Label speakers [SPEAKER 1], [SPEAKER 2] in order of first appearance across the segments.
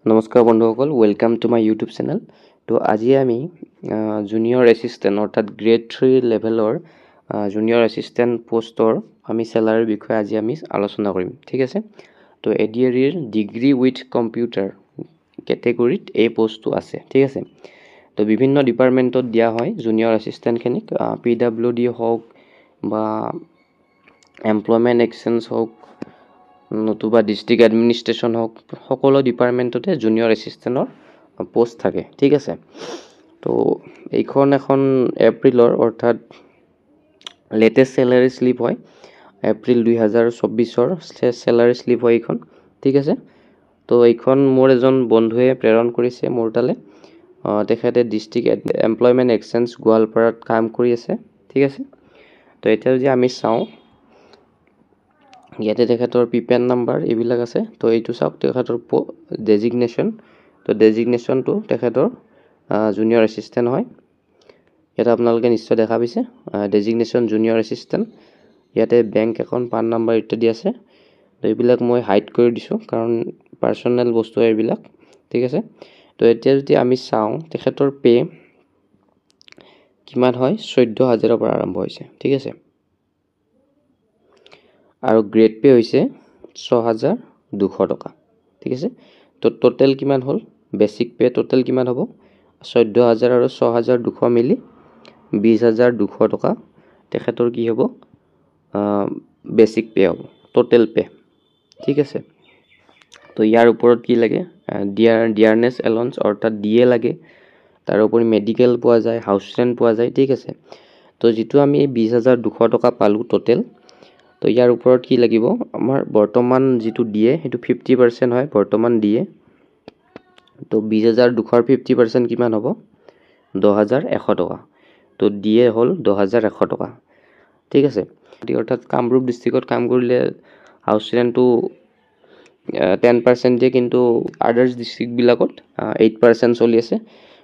[SPEAKER 1] নমস্কাৰ বন্ধুসকল, welcome to my YouTube channel. তো আজি আমি জুনিয়ৰ এছিষ্টেণ্ট অৰ্থাৎ গ্ৰেড 3 লেভেলৰ জুনিয়ৰ এছিষ্টেণ্ট পোষ্টৰ আমি চেলাৰীৰ বিষয়ে আজি আমি আলোচনা কৰিম, ঠিক আছে। তো এডিআৰিৰ ডিগ্ৰী উইথ কম্পিউটাৰ কেটেগৰীত এই পোষ্টটো আছে, ঠিক আছে। তো বিভিন্ন ডিপাৰ্টমেণ্টত দিয়া হয় জুনিয়ৰ এছিষ্টেণ্টখিনিক, PWD হওক বা এমপ্লয়মেণ্ট এক্সচেঞ্জ হওক নতুবা ডিষ্ট্ৰিক্ট এডমিনিষ্ট্ৰেশ্যন হওক, সকলো ডিপাৰ্টমেণ্টতে জুনিয়ৰ এছিষ্টেণ্টৰ পোষ্ট থাকে, ঠিক আছে। তো এইখন এখন এপ্ৰিলৰ অৰ্থাৎ লেটেষ্ট চেলাৰী শ্লিপ হয়, এপ্ৰিল 2024 চেলাৰী শ্লিপ হয় এইখন, ঠিক আছে। তো এইখন মোৰ এজন বন্ধুৱে প্ৰেৰণ কৰিছে মোৰ তালে। তেখেতে ডিষ্ট্ৰিক্ট এমপ্লয়মেণ্ট এক্সচেঞ্জ গোৱালপাৰাত কাম কৰি আছে, ঠিক আছে। তো এতিয়া যদি আমি চাওঁ, ইয়াতে তেখেতৰ পিপেন নাম্বাৰ এইবিলাক আছে। তো এইটো চাওক তেখেতৰ ডেজিগনেশ্যন। তো ডেজিগনেশ্যনটো তেখেতৰ জুনিয়ৰ এছিষ্টেণ্ট হয়। ইয়াতে আপোনালোকে নিশ্চয় দেখা পাইছে ডেজিগনেশ্যন জুনিয়ৰ এছিষ্টেণ্ট। ইয়াতে বেংক একাউণ্ট, পান নাম্বাৰ ইত্যাদি আছে। তো এইবিলাক মই হাইড কৰি দিছোঁ কাৰণ পাৰ্চনেল বস্তু এইবিলাক, ঠিক আছে। তো এতিয়া যদি আমি চাওঁ তেখেতৰ পে কিমান হয়, 14,000ৰ পৰা আৰম্ভ হৈছে, ঠিক আছে। আৰু গ্ৰেড পে হৈছে 6,200 টকা, ঠিক আছে। তো টোটেল কিমান হ'ল, বেচিক পে টোটেল কিমান হ'ব, 14,000 আৰু 6,200 মিলি 20,200 টকা তেখেতৰ কি হ'ব, বেচিক পে হ'ব, টোটেল পে, ঠিক আছে। তো ইয়াৰ ওপৰত কি লাগে, ডিয়াৰনেছ এলাউন্স অৰ্থাৎ ডিএ লাগে। তাৰোপৰি মেডিকেল পোৱা যায়, হাউচ ৰেণ্ট পোৱা যায়, ঠিক আছে। তো যিটো আমি 20,200 টকা পালোঁ টোটেল, তো ইয়াৰ ওপৰত কি লাগিব, আমাৰ বৰ্তমান যিটো ডিএ সেইটো 50% হয় বৰ্তমান ডিএ। তো 20,200ৰ 50% কিমান হ'ব, 10,100 টকা। তো ডিএ হ'ল 10,100 টকা, ঠিক আছে। অৰ্থাৎ কামৰূপ ডিষ্ট্ৰিক্টত কাম কৰিলে হাউচ ৰেণ্টটো 10% দিয়ে, কিন্তু আদাৰ্ছ ডিষ্ট্ৰিক্টবিলাকত 8% চলি আছে।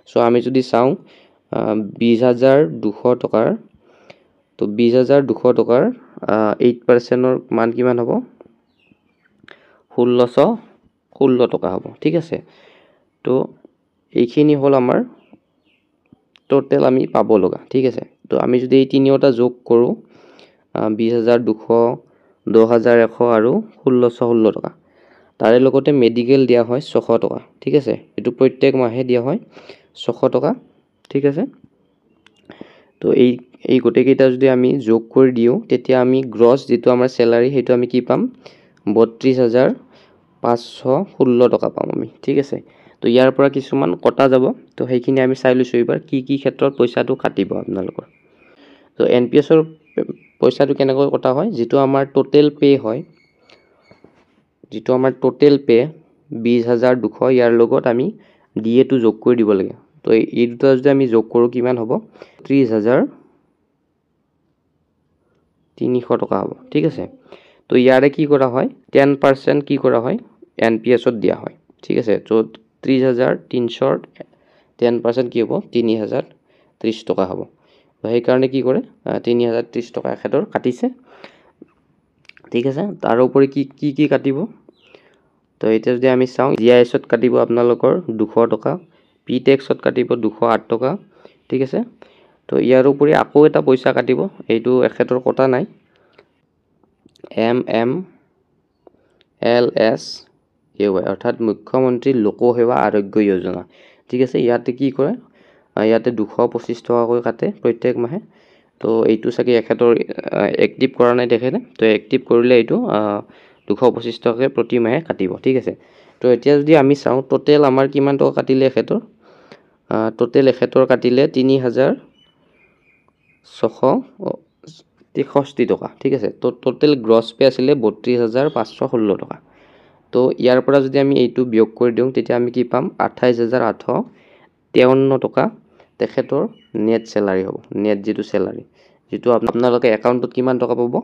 [SPEAKER 1] চ' আমি যদি চাওঁ 20,200 টকাৰ, তো 20,200 টকাৰ 8%ৰ মান কিমান হ'ব, 1,616 টকা হ'ব, ঠিক আছে। তো এইখিনি হ'ল আমাৰ টোটেল আমি পাব লগা, ঠিক আছে। তো আমি যদি এই তিনিওটা যোগ কৰোঁ, 20,200, 10,100 আৰু 1,616 টকা, তাৰে লগতে মেডিকেল দিয়া হয় 600 টকা, ঠিক আছে। এইটো প্ৰত্যেক মাহে দিয়া হয় 600 টকা, ঠিক আছে। তো এই গোটেইকেইটা যদি আমি যোগ কৰি দিওঁ, তেতিয়া আমি গ্ৰছ যিটো আমাৰ চেলাৰী সেইটো আমি কি পাম, 32,516 টকা পাম আমি, ঠিক আছে। তো ইয়াৰ পৰা কিছুমান কটা যাব, তো সেইখিনি আমি চাই লৈছোঁ এইবাৰ কি কি ক্ষেত্ৰত পইচাটো কাটিব আপোনালোকৰ। তো NPSৰ পইচাটো কেনেকৈ কটা হয়, যিটো আমাৰ টোটেল পে হয়, যিটো আমাৰ টোটেল পে 20,200, ইয়াৰ লগত আমি ডিএটো যোগ কৰি দিব লাগে। তো এই দুটা যদি আমি যোগ কৰোঁ কিমান হ'ব, 30,300 টকা হ'ব, ঠিক আছে। তো ইয়াৰে কি কৰা হয়, 10% কি কৰা হয়, NPSত দিয়া হয়, ঠিক আছে। তো 30,300ৰ 10% কি হ'ব, 3,030 টকা হ'ব। তো সেইকাৰণে কি কৰে, 3,030 টকা এখেতৰ কাটিছে, ঠিক আছে। তাৰোপৰি কি কাটিব, তো এতিয়া যদি আমি চাওঁ, GISত কাটিব আপোনালোকৰ 200 টকা, PTaxত কাটিব 208 টকা, ঠিক আছে। তো ইয়াৰ উপৰি আকৌ এটা পইচা কাটিব, এইটো এখেতৰ কটা নাই, MMLSAY অৰ্থাৎ মুখ্যমন্ত্ৰী লোকসেৱা আৰোগ্য যোজনা, ঠিক আছে। ইয়াতে কি কৰে, ইয়াতে 225 টকাকৈ কাটে প্ৰত্যেক মাহে। তো এইটো চাগে এখেতৰ এক্টিভ কৰা নাই তেখেতে, তো এক্টিভ কৰিলে এইটো 225 টকাকৈ প্ৰতি মাহে কাটিব, ঠিক আছে। তো এতিয়া যদি আমি চাওঁ টোটেল আমাৰ কিমান টকা কাটিলে এখেতৰ, টোটেল এখেতৰ কাটিলে 3,663 টকা, ঠিক আছে। তো টোটেল গ্ৰছ পে আছিলে 32,516 টকা। তো ইয়াৰ পৰা যদি আমি এইটো বিয়োগ কৰি দিওঁ, তেতিয়া আমি কি পাম, 28,853 টকা তেখেতৰ নেট চেলাৰী হ'ব, নেট যিটো চেলাৰী, যিটো আপোনালোকে একাউণ্টত কিমান টকা পাব,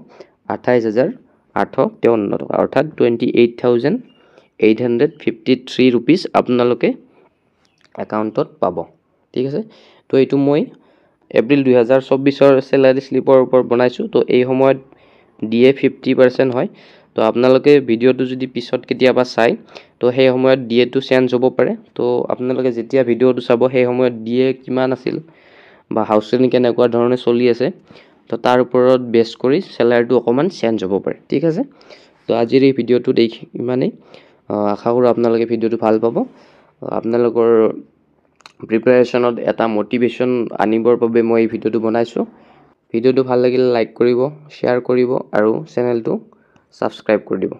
[SPEAKER 1] 28,853 টকা, অৰ্থাৎ 28,853 ৰুপিজ আপোনালোকে একাউণ্টত পাব, ঠিক আছে। তো এইটো মই এপ্ৰিল 2024 চেলাৰী শ্লিপৰ ওপৰত বনাইছোঁ। তো এই সময়ত ডিএ 50% হয়। তো আপোনালোকে ভিডিঅ'টো যদি পিছত কেতিয়াবা চাই, তো সেই সময়ত ডিএটো চেঞ্জ হ'ব পাৰে। তো আপোনালোকে যেতিয়া ভিডিঅ'টো চাব সেই সময়ত ডিএ কিমান আছিল বা হাউচ হোল্ডিং কেনেকুৱা ধৰণে চলি আছে, তো তাৰ ওপৰত বেছ কৰি চেলাৰীটো অকণমান চেঞ্জ হ'ব পাৰে। ঠিক আছে, তো আজিৰ এই ভিডিঅ'টো ইমানেই। আশা কৰোঁ আপোনালোকে ভিডিঅ'টো ভাল পাব। আপোনালোকৰ প্ৰিপেৰেশ্যনত এটা মটিভেশ্যন আনিবৰ বাবে মই এই ভিডিঅ'টো বনাইছোঁ। ভিডিঅ'টো ভাল লাগিলে লাইক কৰিব, শ্বেয়াৰ কৰিব আৰু চেনেলটো ছাবস্ক্ৰাইব কৰি দিব।